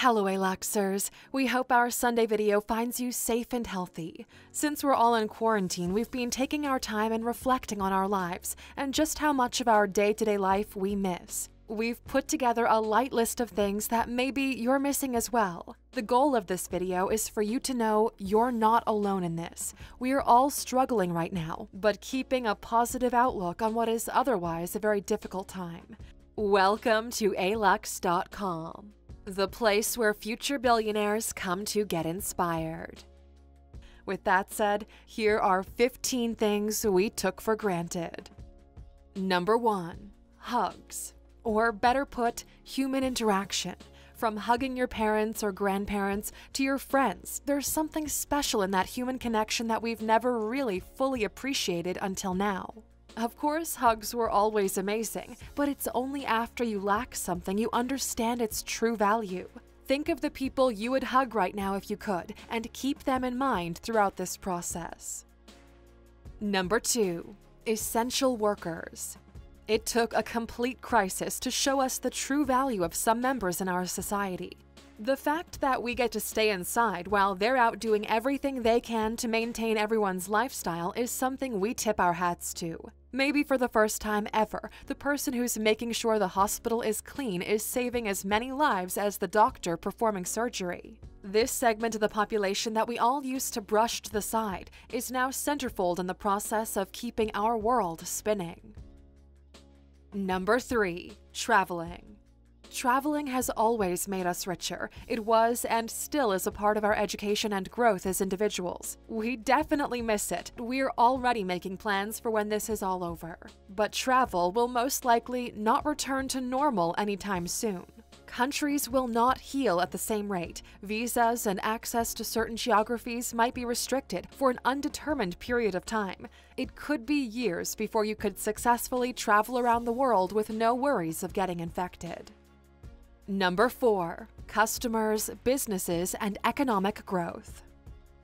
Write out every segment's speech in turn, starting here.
Hello Aluxers! We hope our Sunday video finds you safe and healthy. Since we're all in quarantine, we've been taking our time and reflecting on our lives and just how much of our day-to-day life we miss. We've put together a light list of things that maybe you're missing as well. The goal of this video is for you to know you're not alone in this. We're all struggling right now, but keeping a positive outlook on what is otherwise a very difficult time. Welcome to Alux.com. The place where future billionaires come to get inspired. With that said, here are 15 things we took for granted. Number 1. Hugs. Or better put, human interaction. From hugging your parents or grandparents to your friends, there's something special in that human connection that we've never really fully appreciated until now. Of course, hugs were always amazing, but it's only after you lack something you understand its true value. Think of the people you would hug right now if you could, and keep them in mind throughout this process. Number 2. Essential workers. It took a complete crisis to show us the true value of some members in our society. The fact that we get to stay inside while they're out doing everything they can to maintain everyone's lifestyle is something we tip our hats to. Maybe for the first time ever, the person who's making sure the hospital is clean is saving as many lives as the doctor performing surgery. This segment of the population that we all used to brush to the side is now centerfold in the process of keeping our world spinning. Number 3. Traveling. Traveling has always made us richer. It was and still is a part of our education and growth as individuals. We definitely miss it. We're already making plans for when this is all over. But travel will most likely not return to normal anytime soon. Countries will not heal at the same rate. Visas and access to certain geographies might be restricted for an undetermined period of time. It could be years before you could successfully travel around the world with no worries of getting infected. Number 4. Customers, businesses, and economic growth.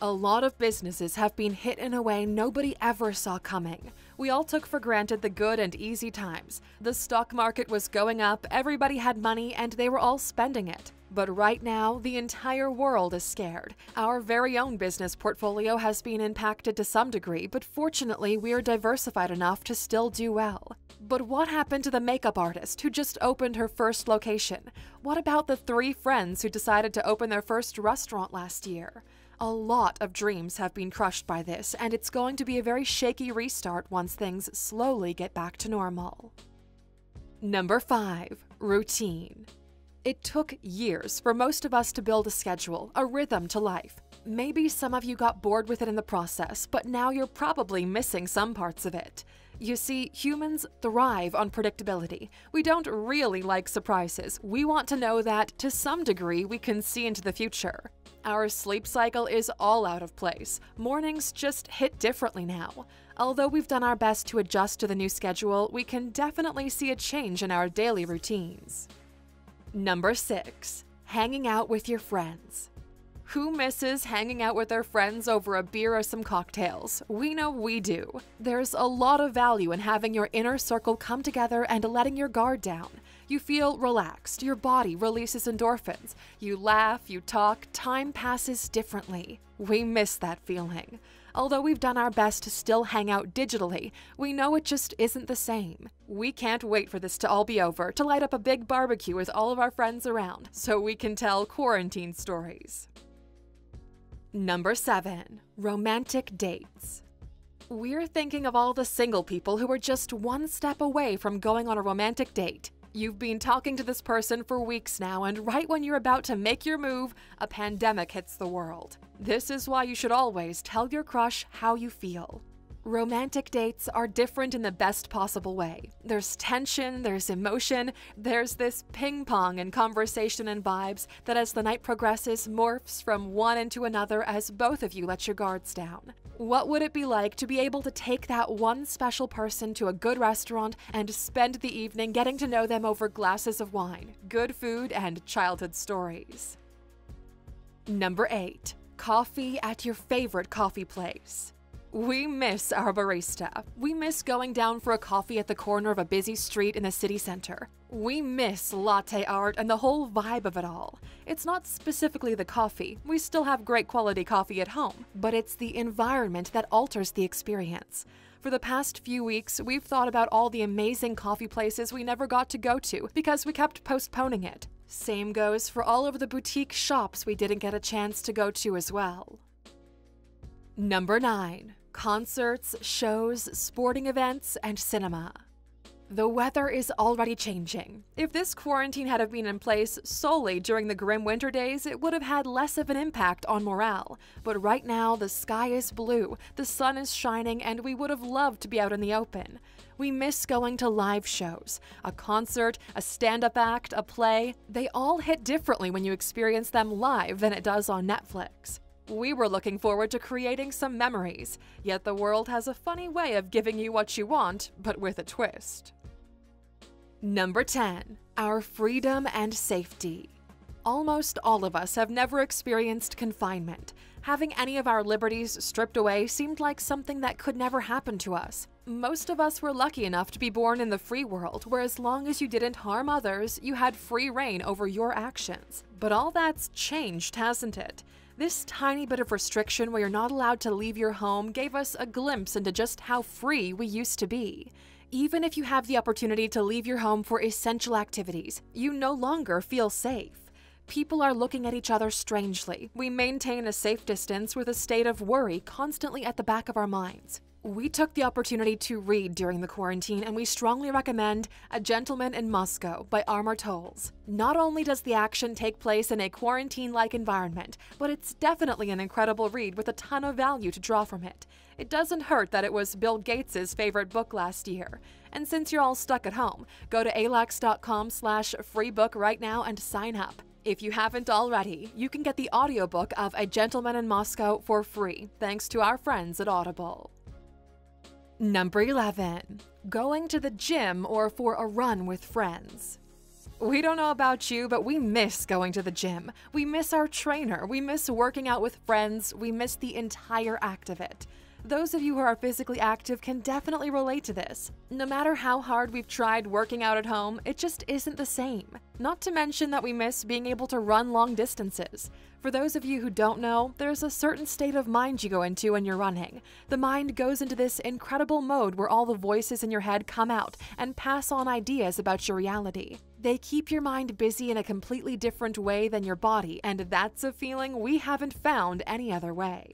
A lot of businesses have been hit in a way nobody ever saw coming. We all took for granted the good and easy times. The stock market was going up, everybody had money, and they were all spending it. But right now, the entire world is scared. Our very own business portfolio has been impacted to some degree, but fortunately, we are diversified enough to still do well. But what happened to the makeup artist who just opened her first location? What about the 3 friends who decided to open their first restaurant last year? A lot of dreams have been crushed by this, and it's going to be a very shaky restart once things slowly get back to normal. Number 5. Routine. It took years for most of us to build a schedule, a rhythm to life. Maybe some of you got bored with it in the process, but now you're probably missing some parts of it. You see, humans thrive on predictability. We don't really like surprises. We want to know that, to some degree, we can see into the future. Our sleep cycle is all out of place. Mornings just hit differently now. Although we've done our best to adjust to the new schedule, we can definitely see a change in our daily routines. Number 6. Hanging out with your friends. Who misses hanging out with their friends over a beer or some cocktails? We know we do. There's a lot of value in having your inner circle come together and letting your guard down. You feel relaxed, your body releases endorphins. You laugh, you talk, time passes differently. We miss that feeling. Although we've done our best to still hang out digitally, we know it just isn't the same. We can't wait for this to all be over, to light up a big barbecue with all of our friends around, so we can tell quarantine stories. Number 7. Romantic dates. We're thinking of all the single people who are just one step away from going on a romantic date. You've been talking to this person for weeks now, and right when you're about to make your move, a pandemic hits the world. This is why you should always tell your crush how you feel. Romantic dates are different in the best possible way. There's tension, there's emotion, there's this ping-pong in conversation and vibes that as the night progresses morphs from one into another as both of you let your guards down. What would it be like to be able to take that one special person to a good restaurant and spend the evening getting to know them over glasses of wine, good food, and childhood stories? Number 8. Coffee at your favorite coffee place. We miss our barista. We miss going down for a coffee at the corner of a busy street in the city center. We miss latte art and the whole vibe of it all. It's not specifically the coffee. We still have great quality coffee at home, but it's the environment that alters the experience. For the past few weeks, we've thought about all the amazing coffee places we never got to go to because we kept postponing it. Same goes for all of the boutique shops we didn't get a chance to go to as well. Number 9. Concerts, shows, sporting events, and cinema. The weather is already changing. If this quarantine had been in place solely during the grim winter days, it would have had less of an impact on morale. But right now, the sky is blue, the sun is shining, and we would have loved to be out in the open. We miss going to live shows. A concert, a stand-up act, a play, they all hit differently when you experience them live than it does on Netflix. We were looking forward to creating some memories, yet the world has a funny way of giving you what you want, but with a twist. Number 10. Our freedom and safety. Almost all of us have never experienced confinement. Having any of our liberties stripped away seemed like something that could never happen to us. Most of us were lucky enough to be born in the free world, where as long as you didn't harm others, you had free reign over your actions. But all that's changed, hasn't it? This tiny bit of restriction where you're not allowed to leave your home gave us a glimpse into just how free we used to be. Even if you have the opportunity to leave your home for essential activities, you no longer feel safe. People are looking at each other strangely. We maintain a safe distance with a state of worry constantly at the back of our minds. We took the opportunity to read during the quarantine, and we strongly recommend A Gentleman in Moscow by Amar Tolls. Not only does the action take place in a quarantine-like environment, but it's definitely an incredible read with a ton of value to draw from it. It doesn't hurt that it was Bill Gates' favorite book last year. And since you're all stuck at home, go to Alux.com/freebook right now and sign up. If you haven't already, you can get the audiobook of A Gentleman in Moscow for free, thanks to our friends at Audible. Number 11. Going to the gym or for a run with friends. We don't know about you, but we miss going to the gym. We miss our trainer. We miss working out with friends. We miss the entire act of it. Those of you who are physically active can definitely relate to this. No matter how hard we've tried working out at home, it just isn't the same. Not to mention that we miss being able to run long distances. For those of you who don't know, there's a certain state of mind you go into when you're running. The mind goes into this incredible mode where all the voices in your head come out and pass on ideas about your reality. They keep your mind busy in a completely different way than your body, and that's a feeling we haven't found any other way.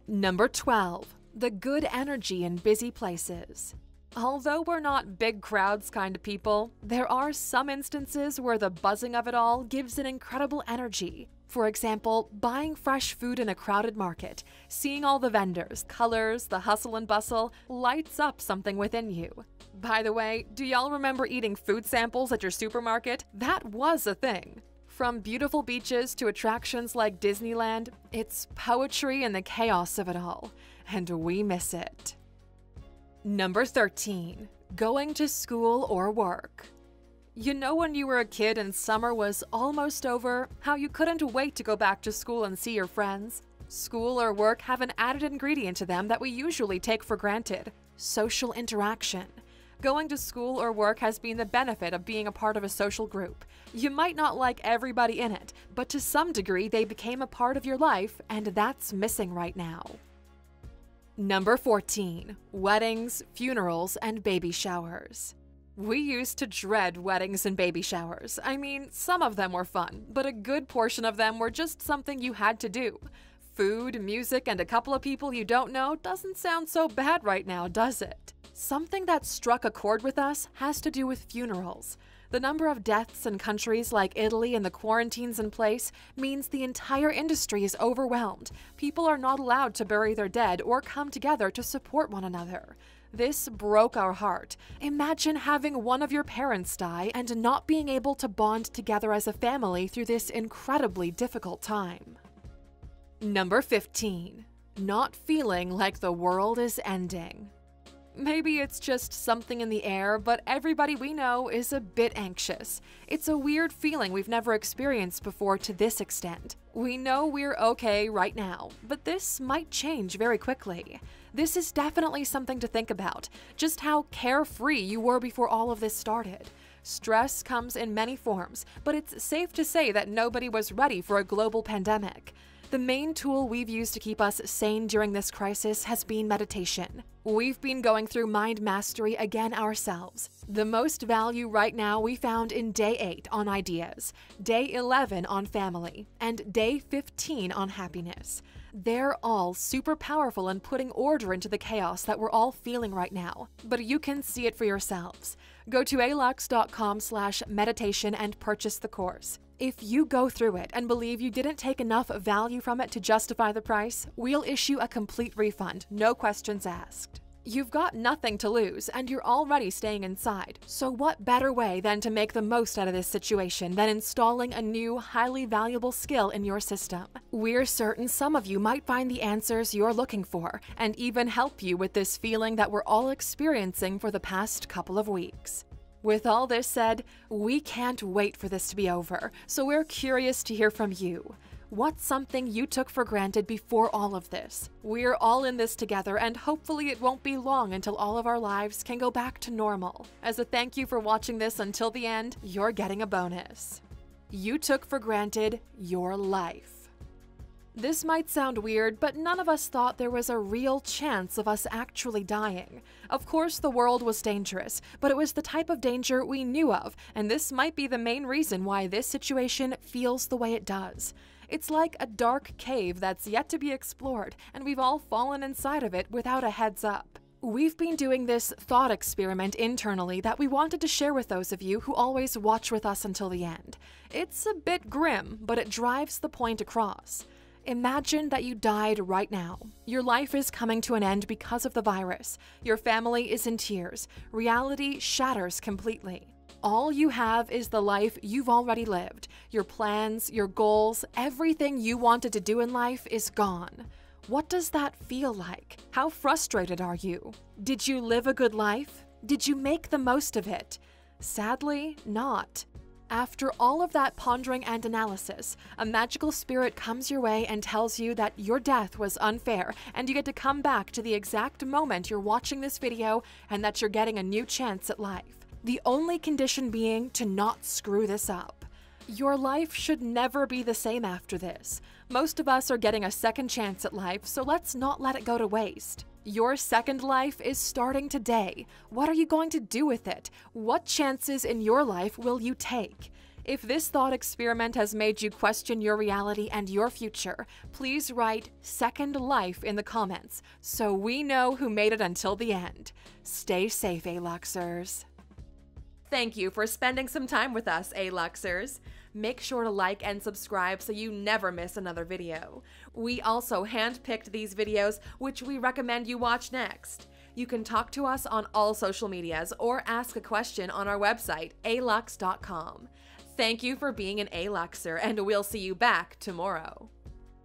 Number 12. The good energy in busy places. Although we're not big crowds kind of people, there are some instances where the buzzing of it all gives an incredible energy. For example, buying fresh food in a crowded market, seeing all the vendors, colors, the hustle and bustle, lights up something within you. By the way, do y'all remember eating food samples at your supermarket? That was a thing. From beautiful beaches to attractions like Disneyland, it's poetry in the chaos of it all, and we miss it. Number 13. Going to school or work. You know when you were a kid and summer was almost over, how you couldn't wait to go back to school and see your friends? School or work have an added ingredient to them that we usually take for granted: social interaction. Going to school or work has been the benefit of being a part of a social group. You might not like everybody in it, but to some degree they became a part of your life, and that's missing right now. Number 14. Weddings, funerals, and baby showers. We used to dread weddings and baby showers. I mean, some of them were fun, but a good portion of them were just something you had to do. Food, music, and a couple of people you don't know doesn't sound so bad right now, does it? Something that struck a chord with us has to do with funerals. The number of deaths in countries like Italy and the quarantines in place means the entire industry is overwhelmed. People are not allowed to bury their dead or come together to support one another. This broke our heart. Imagine having one of your parents die and not being able to bond together as a family through this incredibly difficult time. Number 15. Not feeling like the world is ending. Maybe it's just something in the air, but everybody we know is a bit anxious. It's a weird feeling we've never experienced before to this extent. We know we're okay right now, but this might change very quickly. This is definitely something to think about, just how carefree you were before all of this started. Stress comes in many forms, but it's safe to say that nobody was ready for a global pandemic. The main tool we've used to keep us sane during this crisis has been meditation. We've been going through mind mastery again ourselves. The most value right now we found in day 8 on ideas, day 11 on family, and day 15 on happiness. They're all super powerful in putting order into the chaos that we're all feeling right now, but you can see it for yourselves. Go to Alux.com/meditation and purchase the course. If you go through it and believe you didn't take enough value from it to justify the price, we'll issue a complete refund, no questions asked. You've got nothing to lose, and you're already staying inside, so what better way than to make the most out of this situation than installing a new, highly valuable skill in your system? We're certain some of you might find the answers you're looking for, and even help you with this feeling that we're all experiencing for the past couple of weeks. With all this said, we can't wait for this to be over, so we're curious to hear from you. What's something you took for granted before all of this? We're all in this together, and hopefully it won't be long until all of our lives can go back to normal. As a thank you for watching this until the end, you're getting a bonus. You took for granted your life. This might sound weird, but none of us thought there was a real chance of us actually dying. Of course, the world was dangerous, but it was the type of danger we knew of, and this might be the main reason why this situation feels the way it does. It's like a dark cave that's yet to be explored, and we've all fallen inside of it without a heads up. We've been doing this thought experiment internally that we wanted to share with those of you who always watch with us until the end. It's a bit grim, but it drives the point across. Imagine that you died right now. Your life is coming to an end because of the virus. Your family is in tears. Reality shatters completely. All you have is the life you've already lived. Your plans, your goals, everything you wanted to do in life is gone. What does that feel like? How frustrated are you? Did you live a good life? Did you make the most of it? Sadly, not. After all of that pondering and analysis, a magical spirit comes your way and tells you that your death was unfair and you get to come back to the exact moment you're watching this video and that you're getting a new chance at life. The only condition being to not screw this up. Your life should never be the same after this. Most of us are getting a second chance at life, so let's not let it go to waste. Your second life is starting today. What are you going to do with it? What chances in your life will you take? If this thought experiment has made you question your reality and your future, please write "second life" in the comments so we know who made it until the end. Stay safe, Aluxers. Thank you for spending some time with us, Aluxers. Make sure to like and subscribe so you never miss another video. We also handpicked these videos, which we recommend you watch next. You can talk to us on all social medias or ask a question on our website, Alux.com. Thank you for being an Aluxer, and we'll see you back tomorrow.